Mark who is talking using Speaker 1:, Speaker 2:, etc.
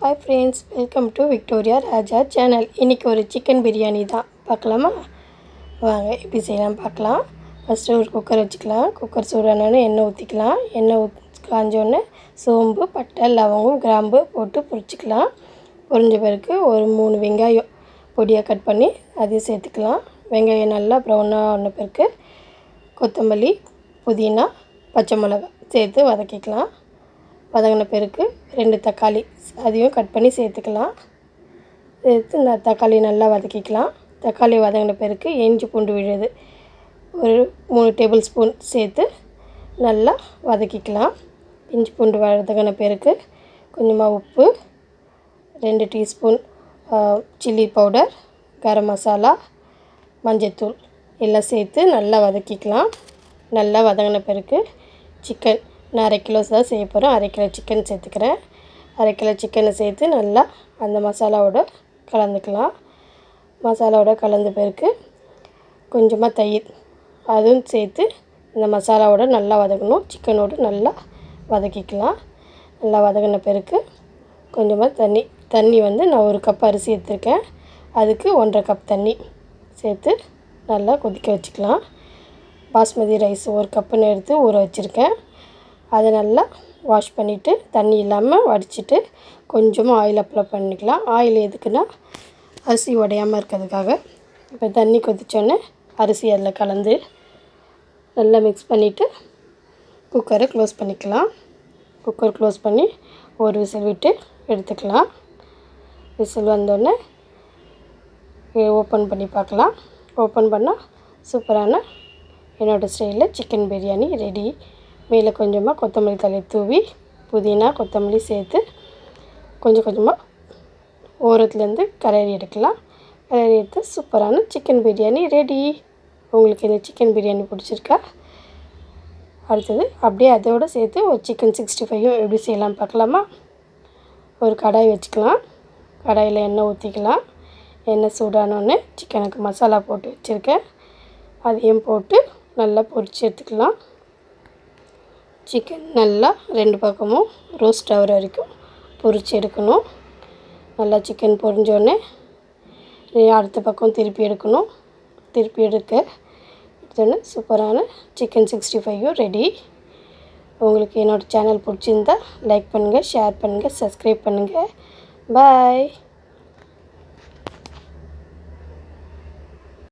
Speaker 1: Hi friends, welcome to Victoria Raja channel. இன்றைக்கி ஒரு chicken biryani தான் பார்க்கலாமா? வாங்க எப்படி செய்யலாம் பார்க்கலாம். ஃபஸ்ட்டு ஒரு குக்கர் வச்சுக்கலாம். குக்கர் சூடானோடனே எண்ணெய் ஊற்றிக்கலாம். எண்ணெய் காஞ்சோடனே சோம்பு, பட்டை, லவங்கம், கிராம்பு போட்டு பொரிச்சிக்கலாம். பொரிஞ்ச பிறகு ஒரு 3 வெங்காயம் பொடியாக கட் பண்ணி அதையும் சேர்த்துக்கலாம். வெங்காயம் நல்லா ப்ரௌனாக ஆன பிறகு கொத்தமல்லி, புதினா, பச்சை மிளகாய் சேர்த்து வதக்கிக்கலாம். வதங்கின பிறகு 2 தக்காளி அதையும் கட் பண்ணி சேர்த்துக்கலாம். சேர்த்து தக்காளி நல்லா வதக்கிக்கலாம். தக்காளி வதங்கின பிறகு இஞ்சி பூண்டு விழுது ஒரு 3 டேபிள் ஸ்பூன் சேர்த்து நல்லா வதக்கிக்கலாம். இஞ்சி பூண்டு வதங்கின பிறகு கொஞ்சமாக உப்பு, 2 teaspoon chilli powder, garam masala, மஞ்சத்தூள் எல்லாம் சேர்த்து நல்லா வதக்கிக்கலாம். நல்லா வதங்கின பிறகு சிக்கன், நான் 1/2 கிலோ தான் செய்ய போகிறேன். 1/2 கிலோ சிக்கன் சேர்த்துக்கிறேன். 1/2 கிலோ சிக்கனை சேர்த்து நல்லா அந்த மசாலாவோட கலந்துக்கலாம். மசாலாவோட கலந்த பிறகு கொஞ்சமாக தயிர் அதுவும் சேர்த்து இந்த மசாலாவோட நல்லா வதக்கணும். சிக்கனோடு நல்லா வதக்கிக்கலாம். நல்லா வதங்கின பிறகு கொஞ்சமாக தண்ணி வந்து நான் 1 கப் அரிசி எடுத்துருக்கேன். அதுக்கு 1.5 கப் தண்ணி சேர்த்து நல்லா கொதிக்க வச்சுக்கலாம். பாஸ்மதி ரைஸ் 1 கப்புன்னு எடுத்து ஊற வச்சுருக்கேன். அதை நல்லா வாஷ் பண்ணிவிட்டு தண்ணி இல்லாமல் வடிச்சிட்டு கொஞ்சமாக ஆயில் அப்ளை பண்ணிக்கலாம். ஆயில் எதுக்குன்னா அரிசி உடையாமல் இருக்கிறதுக்காக. இப்போ தண்ணி கொதிச்சோன்னே அரிசி அதில் கலந்து நல்லா மிக்ஸ் பண்ணிவிட்டு குக்கரை க்ளோஸ் பண்ணிக்கலாம். குக்கர் க்ளோஸ் பண்ணி ஒரு விசில் விட்டு எடுத்துக்கலாம். விசில் வந்தோடனே ஓப்பன் பண்ணி பார்க்கலாம். ஓப்பன் பண்ணால் சூப்பரான என்னோடய ஸ்டைலில் சிக்கன் பிரியாணி ரெடி. மேலே கொஞ்சமாக கொத்தமல்லி தழை தூவி புதினா, கொத்தமல்லி சேர்த்து கொஞ்சமாக ஓரத்துலேருந்து கலரி எடுக்கலாம். கலரி எடுத்து சூப்பரான சிக்கன் பிரியாணி ரெடி. உங்களுக்கு இந்த சிக்கன் பிரியாணி பிடிச்சிருக்கா? அடுத்தது அப்படியே அதோடு சேர்த்து ஒரு சிக்கன் 65 எப்படி செய்யலாம் பார்க்கலாமா? ஒரு கடாய் வச்சுக்கலாம். கடாயில் எண்ணெய் ஊற்றிக்கலாம். எண்ணெய் சூடானோடனே சிக்கனுக்கு மசாலா போட்டு வச்சுருக்கேன். அதையும் போட்டு நல்லா பொரித்து எடுத்துக்கலாம். சிக்கன் நல்லா 2 பக்கமும் ரோஸ்ட் ஆகிற வரைக்கும் பொரித்து எடுக்கணும். நல்லா சிக்கன் பொரிஞ்சோடனே அடுத்த பக்கம் திருப்பி எடுக்கணும். திருப்பி எடுத்தோடனே சூப்பரான சிக்கன் 65 ரெடி. உங்களுக்கு என்னோடய சேனல் பிடிச்சிருந்தா லைக் பண்ணுங்கள், ஷேர் பண்ணுங்கள், சப்ஸ்கிரைப் பண்ணுங்கள். பாய்.